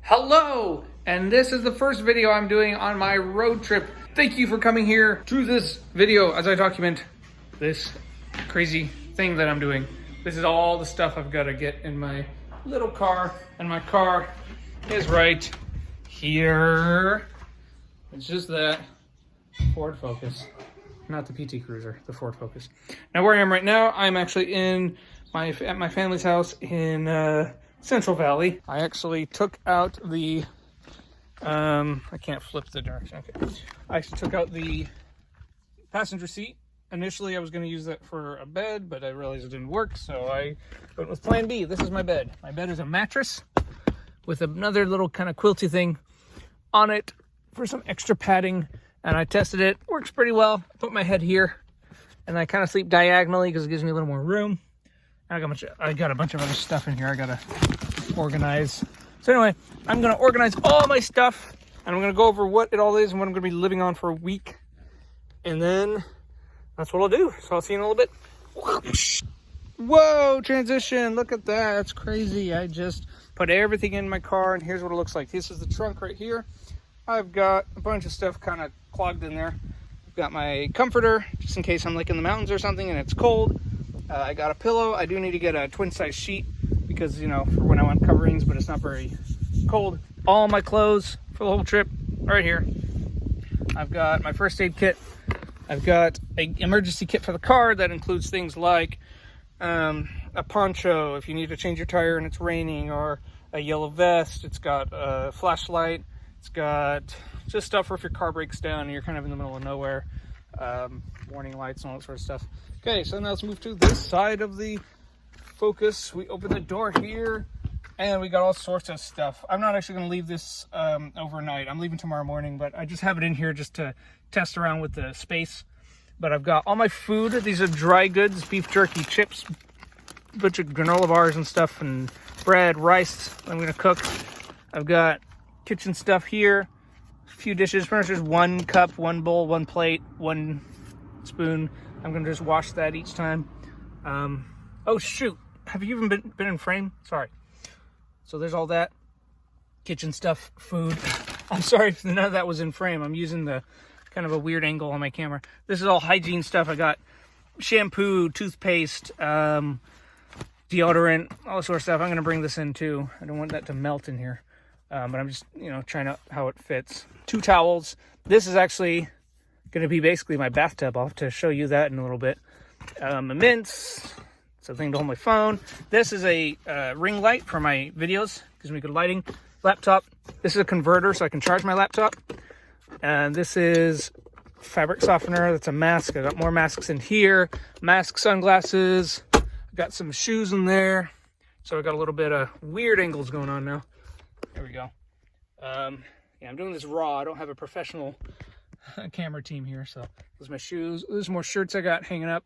Hello, and this is the first video I'm doing on my road trip. Thank you for coming here to this video as I document this crazy thing that I'm doing. This is all the stuff I've got to get in my little car, and my car is right here. It's just that Ford Focus, not the PT Cruiser, the Ford Focus. Now where I am right now, I'm actually at my family's house in Central Valley. I actually took out the, I can't flip the direction, okay. I actually took out the passenger seat. Initially I was gonna use that for a bed, but I realized it didn't work, so I went with plan B. This is my bed. My bed is a mattress with another little kind of quilty thing on it for some extra padding, and I tested it. Works pretty well. I put my head here, and I kind of sleep diagonally because it gives me a little more room. I got a bunch of other stuff in here I gotta organize. So anyway, I'm gonna organize all my stuff, and I'm gonna go over what it all is and what I'm gonna be living on for a week, and then that's what I'll do. So I'll see you in a little bit. Whoa, transition! Look at that. That's crazy. I just put everything in my car, and here's what it looks like. This is the trunk right here. I've got a bunch of stuff kind of clogged in there. I've got my comforter just in case I'm like in the mountains or something and it's cold. I got a pillow. I do need to get a twin size sheet because, you know, for when I want coverings, but it's not very cold. All my clothes for the whole trip right here. I've got my first aid kit. I've got an emergency kit for the car that includes things like a poncho if you need to change your tire and it's raining, or a yellow vest. It's got a flashlight. It's got just stuff for if your car breaks down and you're kind of in the middle of nowhere. Warning lights and all that sort of stuff. Okay, so now let's move to this side of the Focus. We open the door here, and we got all sorts of stuff. I'm not actually going to leave this overnight. I'm leaving tomorrow morning, but I just have it in here just to test around with the space. But I've got all my food. These are dry goods, beef jerky, chips, a bunch of granola bars and stuff, and bread, rice I'm going to cook. I've got kitchen stuff here, a few dishes. Pretty much just one cup, one bowl, one plate, one spoon. I'm going to just wash that each time. Oh, shoot. Have you even been in frame? Sorry. So there's all that. Kitchen stuff, food. I'm sorry if none of that was in frame. I'm using the kind of a weird angle on my camera. This is all hygiene stuff. I got shampoo, toothpaste, deodorant, all that sort of stuff. I'm going to bring this in too. I don't want that to melt in here. But I'm just, you know, trying out how it fits. 2 towels. This is actually going to be basically my bathtub. I'll have to show you that in a little bit. A mince. It's a thing to hold my phone. This is a ring light for my videos. Gives me good lighting. Laptop. This is a converter so I can charge my laptop. And this is fabric softener. That's a mask. I got more masks in here. Mask, sunglasses. I got some shoes in there. So I got a little bit of weird angles going on now. There we go. Yeah, I'm doing this raw. I don't have a professional camera team here. So those are my shoes. There's more shirts I got hanging up.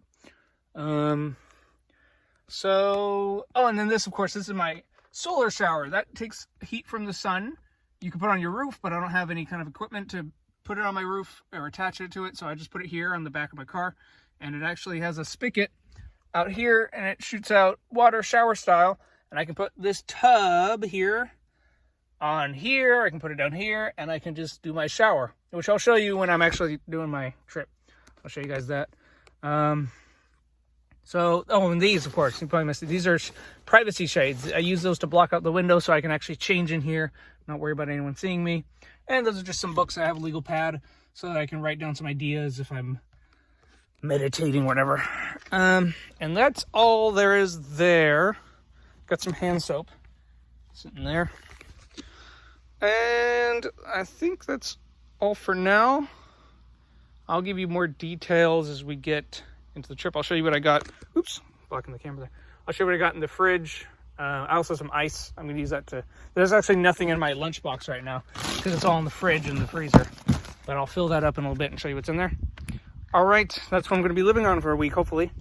Oh, and then this, of course, this is my solar shower. That takes heat from the sun. You can put it on your roof, but I don't have any kind of equipment to put it on my roof or attach it to it. So I just put it here on the back of my car. And it actually has a spigot out here, and it shoots out water shower style. And I can put this tub here on here. I can put it down here, and I can just do my shower, which I'll show you when I'm actually doing my trip. I'll show you guys that. And these, of course, you probably missed it. These are privacy shades. I use those to block out the window so I can actually change in here, not worry about anyone seeing me. And those are just some books. I have a legal pad so that I can write down some ideas if I'm meditating, whatever. And that's all there is there. Got some hand soap sitting there. And I think that's all for now. I'll give you more details as we get into the trip. I'll show you what I got. Oops, blocking the camera there. I'll show you what I got in the fridge. I also have some ice. I'm going to use that to... There's actually nothing in my lunchbox right now because it's all in the fridge and the freezer. But I'll fill that up in a little bit and show you what's in there. All right, that's what I'm going to be living on for a week, hopefully.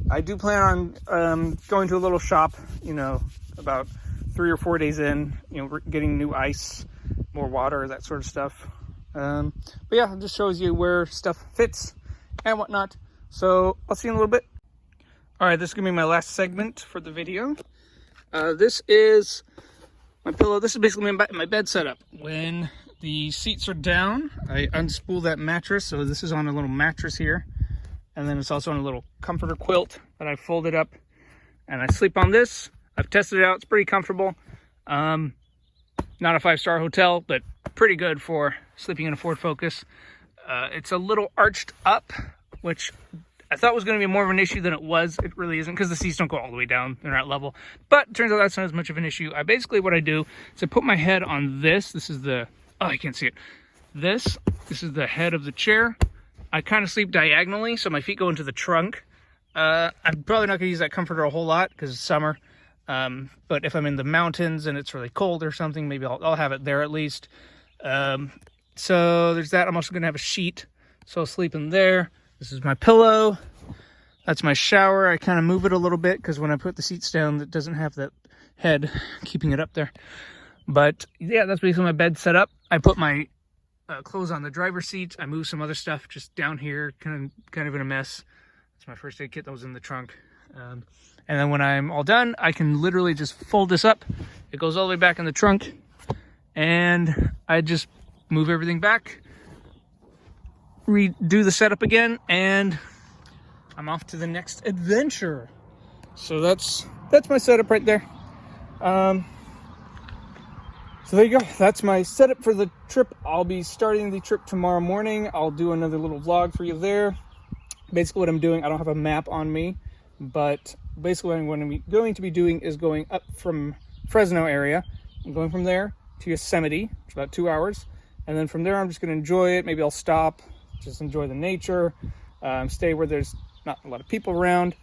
I do plan on going to a little shop, you know, about 3 or 4 days in, you know, getting new ice, more water, that sort of stuff. But yeah, it just shows you where stuff fits and whatnot. So I'll see you in a little bit. All right, this is gonna be my last segment for the video. This is my pillow. This is basically my bed setup. When the seats are down, I unspool that mattress. So this is on a little mattress here. And then it's also on a little comforter quilt that I folded up. And I sleep on this. I've tested it out. It's pretty comfortable. Not a 5-star hotel, but pretty good for sleeping in a Ford Focus. It's a little arched up, which I thought was going to be more of an issue than it was. It really isn't, because the seats don't go all the way down. They're not level. But it turns out that's not as much of an issue. What I do is I put my head on this. This is the, oh, I can't see it. This is the head of the chair. I kind of sleep diagonally, so my feet go into the trunk. I'm probably not going to use that comforter a whole lot because it's summer. But if I'm in the mountains and it's really cold or something, maybe I'll have it there at least. So there's that. I'm also going to have a sheet, so I'll sleep in there. This is my pillow. That's my shower. I kind of move it a little bit because when I put the seats down, it doesn't have that head keeping it up there. But yeah, that's basically my bed set up. I put my clothes on the driver's seat. I moved some other stuff just down here, kind of in a mess. It's my first aid kit that was in the trunk. And then when I'm all done, I can literally just fold this up. It goes all the way back in the trunk. And I just move everything back, redo the setup again, and I'm off to the next adventure. So that's my setup right there. So there you go. That's my setup for the trip. I'll be starting the trip tomorrow morning. I'll do another little vlog for you there. Basically what I'm doing, I don't have a map on me, but basically what I'm going to be doing is going up from Fresno area. I'm going from there to Yosemite, which is about 2 hours. And then from there, I'm just going to enjoy it. Maybe I'll stop, just enjoy the nature, stay where there's not a lot of people around.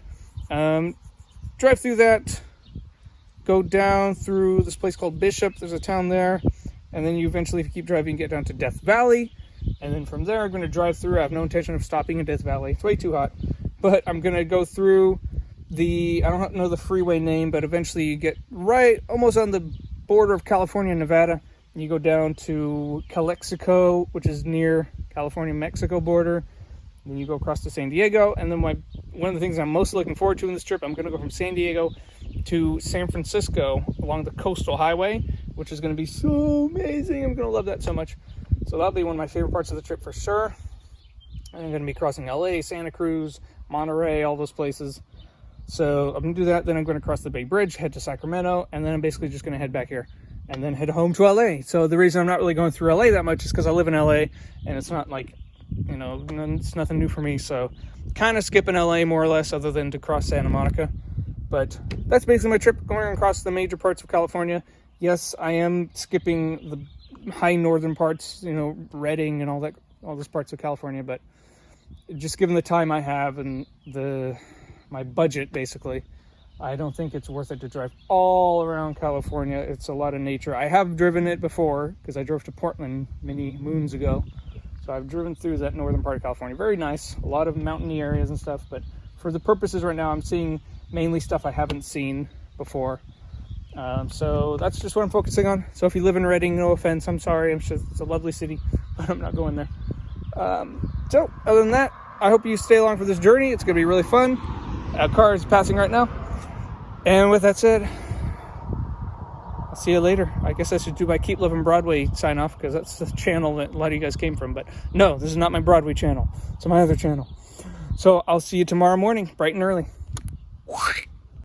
Drive through that, go down through this place called Bishop. There's a town there. And then you eventually, if you keep driving, get down to Death Valley. And then from there, I'm going to drive through. I have no intention of stopping in Death Valley. It's way too hot. But I'm going to go through I don't know the freeway name, but eventually you get right almost on the border of California and Nevada. And you go down to Calexico, which is near California-Mexico border. And then you go across to San Diego. And then one of the things I'm most looking forward to in this trip, I'm going to go from San Diego to San Francisco along the coastal highway, which is going to be so amazing. I'm going to love that so much. So that'll be one of my favorite parts of the trip for sure. And I'm going to be crossing LA, Santa Cruz, Monterey, all those places. So I'm going to do that. Then I'm going to cross the Bay Bridge, head to Sacramento, and then I'm basically just going to head back here and then head home to LA. So the reason I'm not really going through LA that much is because I live in LA and it's not like, it's nothing new for me. So kind of skipping LA more or less, other than to cross Santa Monica. But that's basically my trip, going across the major parts of California. Yes, I am skipping the high northern parts, Redding and all those parts of California, but just given the time I have and my budget, basically, I don't think it's worth it to drive all around California. It's a lot of nature. I have driven it before because I drove to Portland many moons ago. So I've driven through that northern part of California. Very nice. A lot of mountainy areas and stuff. But for the purposes right now, I'm seeing mainly stuff I haven't seen before. So that's just what I'm focusing on. So if you live in Redding, no offense, I'm sorry. I'm sure it's a lovely city, but I'm not going there. So other than that, I hope you stay along for this journey. It's going to be really fun. A car is passing right now. And with that said, I'll see you later. I guess I should do my Keep Living Broadway sign off, because that's the channel that a lot of you guys came from. But no, this is not my Broadway channel. It's my other channel. So I'll see you tomorrow morning, bright and early.